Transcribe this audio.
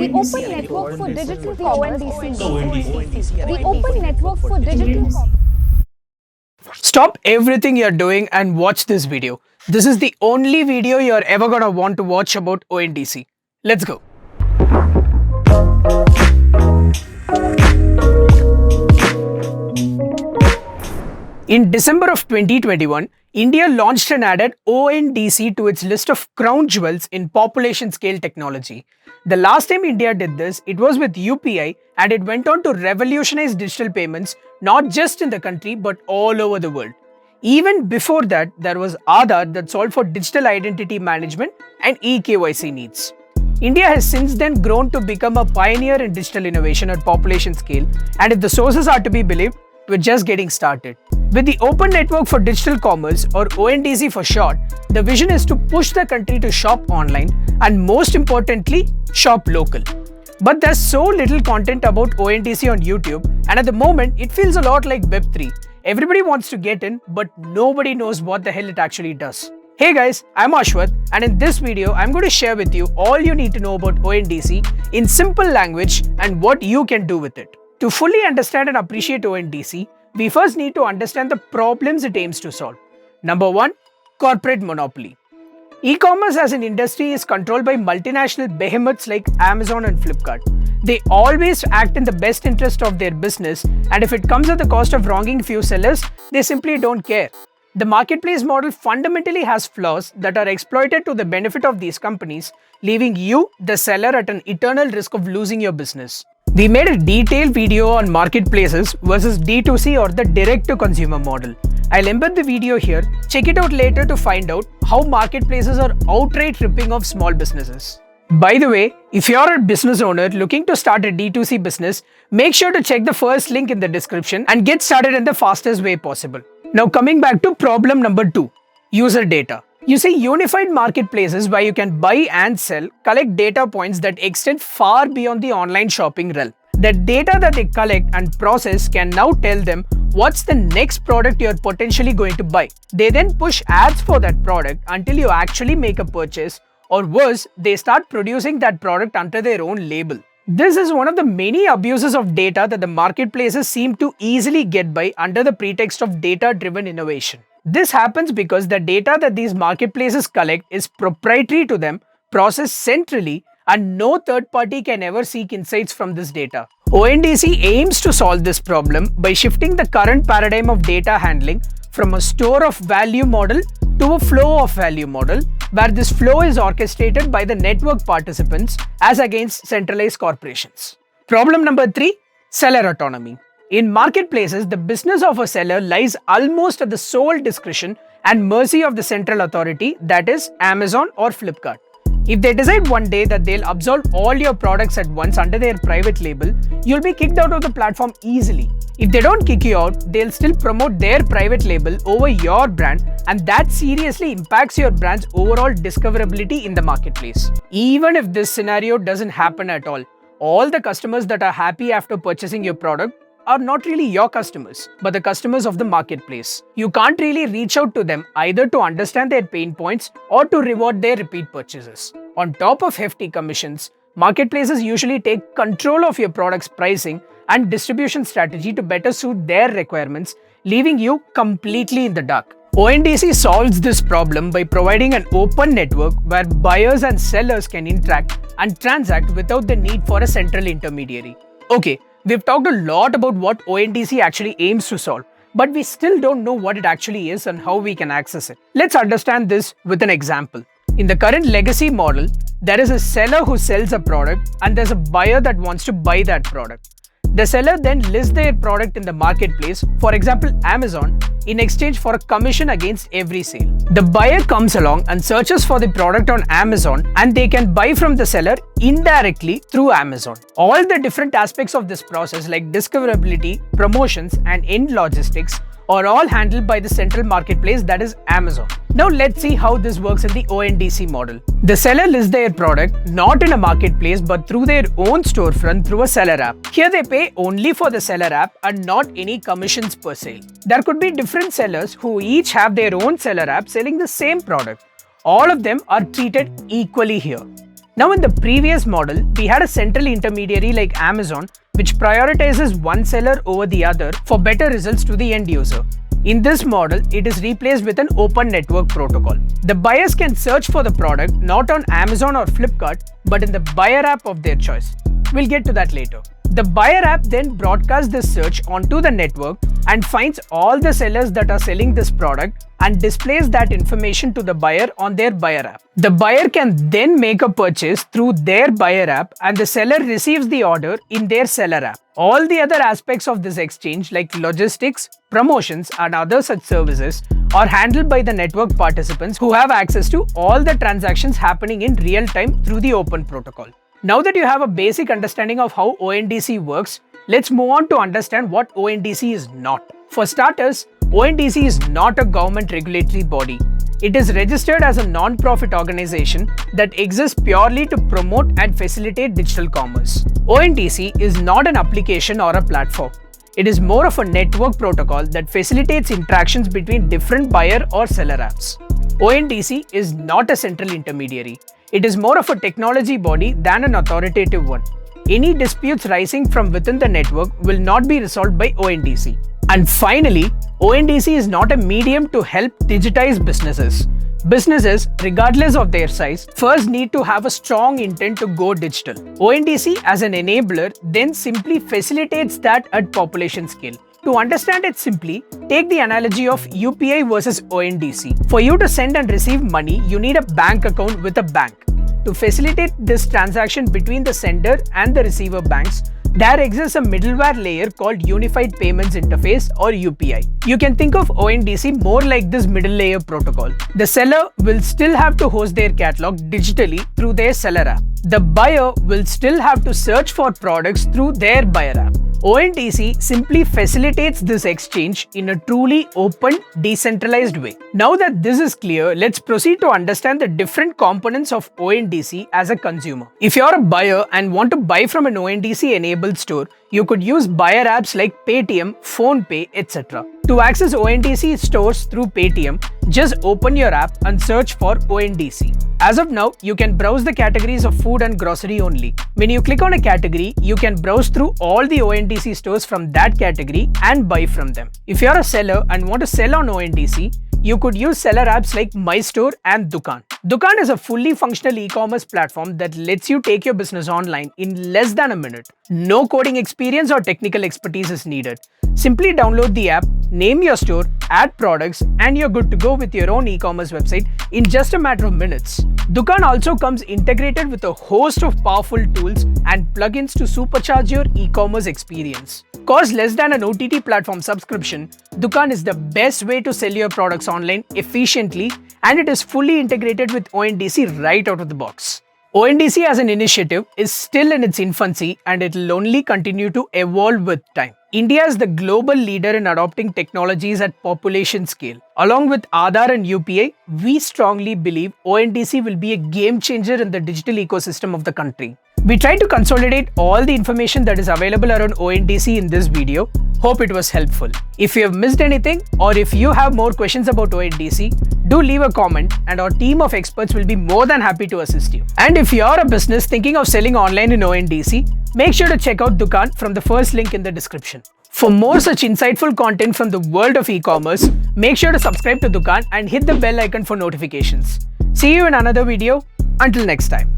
The Open Network for Digital Commerce, the Open Network for Digital Commerce. Stop everything you're doing and watch this video. This is the only video you're ever gonna want to watch about ONDC. Let's go. In December of 2021, India launched and added ONDC to its list of crown jewels in population scale technology. The last time India did this, it was with UPI, and it went on to revolutionize digital payments not just in the country but all over the world. Even before that, there was Aadhaar that solved for digital identity management and eKYC needs. India has since then grown to become a pioneer in digital innovation at population scale, and if the sources are to be believed, we're just getting started. With the Open Network for Digital Commerce, or ONDC for short, the vision is to push the country to shop online and, most importantly, shop local. But there's so little content about ONDC on YouTube, and at the moment, it feels a lot like Web3. Everybody wants to get in, but nobody knows what the hell it actually does. Hey guys, I'm Ashwath, and in this video, I'm going to share with you all you need to know about ONDC in simple language and what you can do with it. To fully understand and appreciate ONDC, we first need to understand the problems it aims to solve. Number 1. Corporate monopoly. E-commerce as an industry is controlled by multinational behemoths like Amazon and Flipkart. They always act in the best interest of their business, and if it comes at the cost of wronging few sellers, they simply don't care. The marketplace model fundamentally has flaws that are exploited to the benefit of these companies, leaving you, the seller, at an eternal risk of losing your business. We made a detailed video on marketplaces versus D2C, or the direct-to-consumer model. I'll embed the video here. Check it out later to find out how marketplaces are outright ripping off small businesses. By the way, if you're a business owner looking to start a D2C business, make sure to check the first link in the description and get started in the fastest way possible. Now coming back to problem number 2, user data. You see, unified marketplaces where you can buy and sell collect data points that extend far beyond the online shopping realm. The data that they collect and process can now tell them what's the next product you're potentially going to buy. They then push ads for that product until you actually make a purchase, or worse, they start producing that product under their own label. This is one of the many abuses of data that the marketplaces seem to easily get by under the pretext of data-driven innovation. This happens because the data that these marketplaces collect is proprietary to them, processed centrally, and no third party can ever seek insights from this data. ONDC aims to solve this problem by shifting the current paradigm of data handling from a store of value model to a flow of value model, where this flow is orchestrated by the network participants as against centralized corporations. Problem number 3, seller autonomy. In marketplaces, the business of a seller lies almost at the sole discretion and mercy of the central authority, that is Amazon or Flipkart. If they decide one day that they'll absorb all your products at once under their private label, you'll be kicked out of the platform easily. If they don't kick you out, they'll still promote their private label over your brand, and that seriously impacts your brand's overall discoverability in the marketplace. Even if this scenario doesn't happen at all the customers that are happy after purchasing your product are not really your customers, but the customers of the marketplace. You can't really reach out to them either to understand their pain points or to reward their repeat purchases. On top of hefty commissions, marketplaces usually take control of your product's pricing and distribution strategy to better suit their requirements, leaving you completely in the dark. ONDC solves this problem by providing an open network where buyers and sellers can interact and transact without the need for a central intermediary. Okay, we've talked a lot about what ONDC actually aims to solve, but we still don't know what it actually is and how we can access it. Let's understand this with an example. In the current legacy model, there is a seller who sells a product and there's a buyer that wants to buy that product. The seller then lists their product in the marketplace, for example Amazon, in exchange for a commission against every sale. The buyer comes along and searches for the product on Amazon, and they can buy from the seller indirectly through Amazon. All the different aspects of this process, like discoverability, promotions, and end logistics, are all handled by the central marketplace, that is Amazon. Now let's see how this works in the ONDC model. The seller lists their product not in a marketplace but through their own storefront through a seller app. Here they pay only for the seller app and not any commissions per sale. There could be different sellers who each have their own seller app selling the same product. All of them are treated equally here. Now in the previous model, we had a central intermediary like Amazon which prioritizes one seller over the other for better results to the end user. In this model, it is replaced with an open network protocol. The buyers can search for the product not on Amazon or Flipkart, but in the buyer app of their choice. We'll get to that later. The buyer app then broadcasts this search onto the network and finds all the sellers that are selling this product and displays that information to the buyer on their buyer app. The buyer can then make a purchase through their buyer app and the seller receives the order in their seller app. All the other aspects of this exchange like logistics, promotions and other such services are handled by the network participants who have access to all the transactions happening in real time through the open protocol. Now that you have a basic understanding of how ONDC works, let's move on to understand what ONDC is not. For starters, ONDC is not a government regulatory body. It is registered as a non-profit organization that exists purely to promote and facilitate digital commerce. ONDC is not an application or a platform. It is more of a network protocol that facilitates interactions between different buyer or seller apps. ONDC is not a central intermediary. It is more of a technology body than an authoritative one. Any disputes rising from within the network will not be resolved by ONDC. And finally, ONDC is not a medium to help digitize businesses. Businesses, regardless of their size, first need to have a strong intent to go digital. ONDC as an enabler then simply facilitates that at population scale. To understand it simply, take the analogy of UPI versus ONDC. For you to send and receive money, you need a bank account with a bank. To facilitate this transaction between the sender and the receiver banks, there exists a middleware layer called Unified Payments Interface or UPI. You can think of ONDC more like this middle layer protocol. The seller will still have to host their catalog digitally through their seller app. The buyer will still have to search for products through their buyer app. ONDC simply facilitates this exchange in a truly open, decentralized way. Now that this is clear, let's proceed to understand the different components of ONDC as a consumer. If you're a buyer and want to buy from an ONDC-enabled store, you could use buyer apps like Paytm, PhonePe, etc. To access ONDC stores through Paytm, just open your app and search for ONDC. As of now, you can browse the categories of food and grocery only. When you click on a category, you can browse through all the ONDC stores from that category and buy from them. If you're a seller and want to sell on ONDC, you could use seller apps like My Store and Dukaan. Dukaan is a fully functional e-commerce platform that lets you take your business online in less than a minute. No coding experience or technical expertise is needed. Simply download the app, name your store, add products, and you're good to go with your own e-commerce website in just a matter of minutes. Dukaan also comes integrated with a host of powerful tools and plugins to supercharge your e-commerce experience. Cost less than an OTT platform subscription, Dukaan is the best way to sell your products online efficiently, and it is fully integrated with ONDC right out of the box. ONDC as an initiative is still in its infancy and it will only continue to evolve with time. India is the global leader in adopting technologies at population scale. Along with Aadhaar and UPI, we strongly believe ONDC will be a game changer in the digital ecosystem of the country. We tried to consolidate all the information that is available around ONDC in this video. Hope it was helpful. If you have missed anything or if you have more questions about ONDC, do leave a comment and our team of experts will be more than happy to assist you. And if you're a business thinking of selling online in ONDC, make sure to check out Dukaan from the first link in the description. For more such insightful content from the world of e-commerce, make sure to subscribe to Dukaan and hit the bell icon for notifications. See you in another video. Until next time.